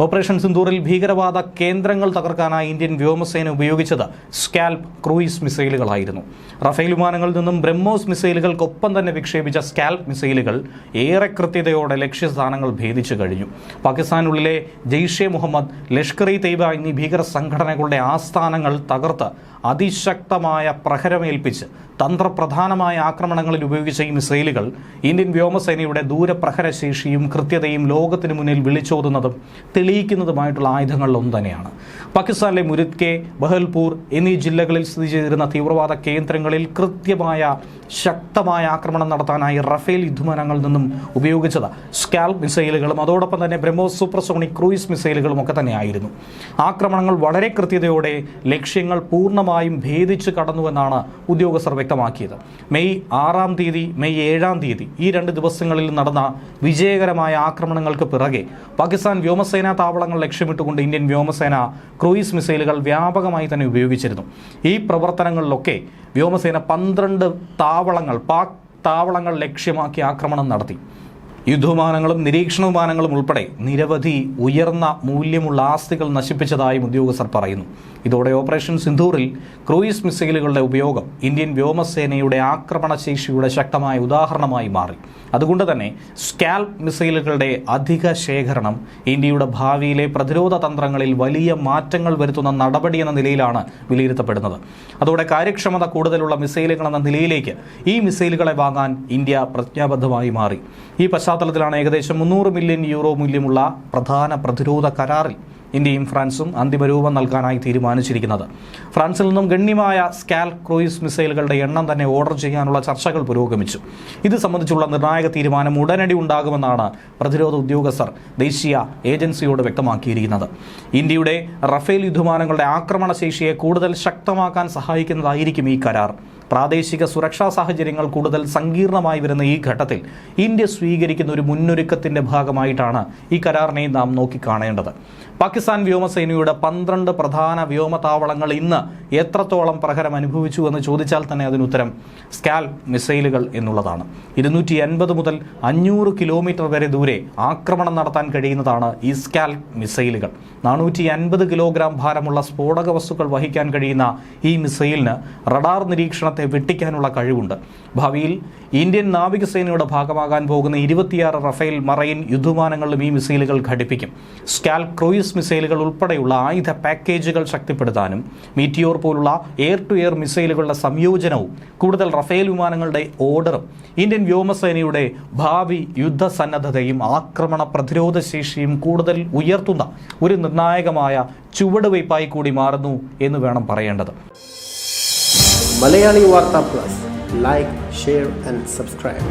Operation സിന്ദൂറിൽ ഭീകരവാദ കേന്ദ്രങ്ങൾ തകർക്കാനായി Indian വ്യോമസേന ഉപയോഗിച്ചത് സ്കാൽപ് ക്രൂയിസ് മിസൈലുകളായിരുന്നു. റഫേൽ വിമാനങ്ങളിൽ നിന്നും ബ്രഹ്മോസ് മിസൈലുകൾക്കൊപ്പം തന്നെ വിക്ഷേപിച്ച സ്കാൽപ് മിസൈലുകൾ ഏറെ കൃത്യതയോടെ ലക്ഷ്യസ്ഥാനങ്ങൾ ഭേദിച്ചു കഴിഞ്ഞു. പാകിസ്ഥാനുള്ളിലെ ജെയ്ഷെ മുഹമ്മദ്, ലഷ്കർ-ഇ തയ്ബ എന്നീ ഭീകര സംഘടനകളുടെ ആസ്ഥാനങ്ങൾ തകർത്ത് അതിശക്തമായ പ്രഹരമേൽപ്പിച്ച് തന്ത്രപ്രധാനമായ ആക്രമണങ്ങളിൽ ഉപയോഗിച്ച ഈ മിസൈലുകൾ ഇന്ത്യൻ വ്യോമസേനയുടെ ദൂരപ്രഹരശേഷിയും കൃത്യതയും ലോകത്തിന് മുന്നിൽ വിളിച്ചോതുന്നതും തെളിയിക്കുന്നതുമായിട്ടുള്ള ആയുധങ്ങളിലൊന്നു തന്നെയാണ്. പാകിസ്ഥാനിലെ മുരിദ്കെ, ബഹൽപൂർ എന്നീ ജില്ലകളിൽ സ്ഥിതി ചെയ്തിരുന്ന തീവ്രവാദ കേന്ദ്രങ്ങളിൽ കൃത്യമായ ശക്തമായ ആക്രമണം നടത്താനായി റഫേൽ യുദ്ധവിമാനങ്ങളിൽ നിന്നും ഉപയോഗിച്ചത് സ്കാൽപ് മിസൈലുകളും അതോടൊപ്പം തന്നെ ബ്രഹ്മോസ് സൂപ്പർസോണിക് ക്രൂയിസ് മിസൈലുകളും ഒക്കെ തന്നെയായിരുന്നു. ആക്രമണങ്ങൾ വളരെ കൃത്യതയോടെ ലക്ഷ്യങ്ങൾ പൂർണ്ണമായും ഭേദിച്ച് കടന്നുവെന്നാണ് ഉദ്യോഗസ്ഥർ വ്യക്തമാക്കിയത്. മെയ് 6-ാം തീയതി, മെയ് 7-ാം തീയതി ഈ 2 ദിവസങ്ങളിൽ നടന്ന വിജയകരമായ ആക്രമണങ്ങൾക്ക് പിറകെ പാകിസ്ഥാൻ വ്യോമസേനാ താവളങ്ങൾ ലക്ഷ്യമിട്ടുകൊണ്ട് ഇന്ത്യൻ വ്യോമസേന ക്രൂയിസ് മിസൈലുകൾ വ്യാപകമായി തന്നെ ഉപയോഗിച്ചിരുന്നു. ഈ പ്രവർത്തനങ്ങളിലൊക്കെ വ്യോമസേന 12 പാക് താവളങ്ങൾ ലക്ഷ്യമാക്കി ആക്രമണം നടത്തി. യുദ്ധവിമാനങ്ങളും നിരീക്ഷണ വിമാനങ്ങളും ഉൾപ്പെടെ നിരവധി ഉയർന്ന മൂല്യമുള്ള ആസ്തികൾ നശിപ്പിച്ചതായും ഉദ്യോഗസ്ഥർ പറയുന്നു. ഇതോടെ ഓപ്പറേഷൻ സിന്ദൂറിൽ ക്രൂയിസ് മിസൈലുകളുടെ ഉപയോഗം ഇന്ത്യൻ വ്യോമസേനയുടെ ആക്രമണശേഷിയുടെ ശക്തമായ ഉദാഹരണമായി മാറി. അതുകൊണ്ട് തന്നെ സ്കാൽപ് മിസൈലുകളുടെ അധിക ശേഖരണം ഇന്ത്യയുടെ ഭാവിയിലെ പ്രതിരോധ തന്ത്രങ്ങളിൽ വലിയ മാറ്റങ്ങൾ വരുത്തുന്ന നടപടി എന്ന നിലയിലാണ് വിലയിരുത്തപ്പെടുന്നത്. അതോടെ കാര്യക്ഷമത കൂടുതലുള്ള മിസൈലുകൾ എന്ന നിലയിലേക്ക് ഈ മിസൈലുകളെ വാങ്ങാൻ ഇന്ത്യ പ്രതിജ്ഞാബദ്ധമായി മാറി. ഈ പശ്ചാത്തലത്തിലാണ് ഏകദേശം 300 മില്യൺ യൂറോ മൂല്യമുള്ള പ്രധാന പ്രതിരോധ കരാറിൽ ഇന്ത്യയും ഫ്രാൻസും അന്തിമരൂപം നൽകാനായി തീരുമാനിച്ചിരിക്കുന്നത്. ഫ്രാൻസിൽ നിന്നും ഗണ്യമായ സ്കാൽപ് ക്രൂയിസ് മിസൈലുകളുടെ എണ്ണം തന്നെ ഓർഡർ ചെയ്യാനുള്ള ചർച്ചകൾ പുരോഗമിച്ചു. ഇത് സംബന്ധിച്ചുള്ള നിർണായക തീരുമാനം ഉടനടി ഉണ്ടാകുമെന്നാണ് പ്രതിരോധ ഉദ്യോഗസ്ഥർ ദേശീയ ഏജൻസിയോട് വ്യക്തമാക്കിയിരിക്കുന്നത്. ഇന്ത്യയുടെ റഫേൽ യുദ്ധവിമാനങ്ങളുടെ ആക്രമണശേഷിയെ കൂടുതൽ ശക്തമാക്കാൻ സഹായിക്കുന്നതായിരിക്കും ഈ കരാർ. പ്രാദേശിക സുരക്ഷാ സാഹചര്യങ്ങൾ കൂടുതൽ സങ്കീർണമായി വരുന്ന ഈ ഘട്ടത്തിൽ ഇന്ത്യ സ്വീകരിക്കുന്ന ഒരു മുന്നൊരുക്കത്തിന്റെ ഭാഗമായിട്ടാണ് ഈ കരാറിനെ നാം നോക്കിക്കാണേണ്ടത്. പാകിസ്ഥാൻ വ്യോമസേനയുടെ 12 പ്രധാന വ്യോമതാവളങ്ങൾ ഇന്ന് എത്രത്തോളം പ്രഹരം അനുഭവിച്ചു എന്ന് ചോദിച്ചാൽ തന്നെ അതിനുത്തരം സ്കാൽപ് മിസൈലുകൾ എന്നുള്ളതാണ്. 250 മുതൽ 500 കിലോമീറ്റർ വരെ ദൂരെ ആക്രമണം നടത്താൻ കഴിയുന്നതാണ് ഈ സ്കാൽപ് മിസൈലുകൾ. 450 കിലോഗ്രാം ഭാരമുള്ള സ്ഫോടക വസ്തുക്കൾ വഹിക്കാൻ കഴിയുന്ന ഈ മിസൈലിന് റഡാർ നിരീക്ഷണത്തെ വെട്ടിക്കാനുള്ള കഴിവുണ്ട്. ഭാവിയിൽ ഇന്ത്യൻ നാവികസേനയുടെ ഭാഗമാകാൻ പോകുന്ന 26 റഫേൽ മറൈൻ യുദ്ധവിമാനങ്ങളിലും ഈ മിസൈലുകൾ ഘടിപ്പിക്കും. സ്കാൽപ് ക്രൂയിസ് മിസൈലുകൾ ഉൾപ്പെടെയുള്ള ആയുധ പാക്കേജുകൾ ശക്തിപ്പെടുത്താനും മീറ്റിയോർ പോലുള്ള എയർ ടു എയർ മിസൈലുകളുടെ സംയോജനവും കൂടുതൽ റഫേൽ വിമാനങ്ങളുടെ ഓർഡറും ഇന്ത്യൻ വ്യോമസേനയുടെ ഭാവി യുദ്ധസന്നദ്ധതയും ആക്രമണ പ്രതിരോധ ശേഷിയും കൂടുതൽ ഉയർത്തുന്ന ഒരു നിർണായകമായ ചുവടുവയ്പായി കൂടി മാറുന്നു എന്ന് വേണം പറയേണ്ടത്. Malayali Warta Plus, like, share and subscribe.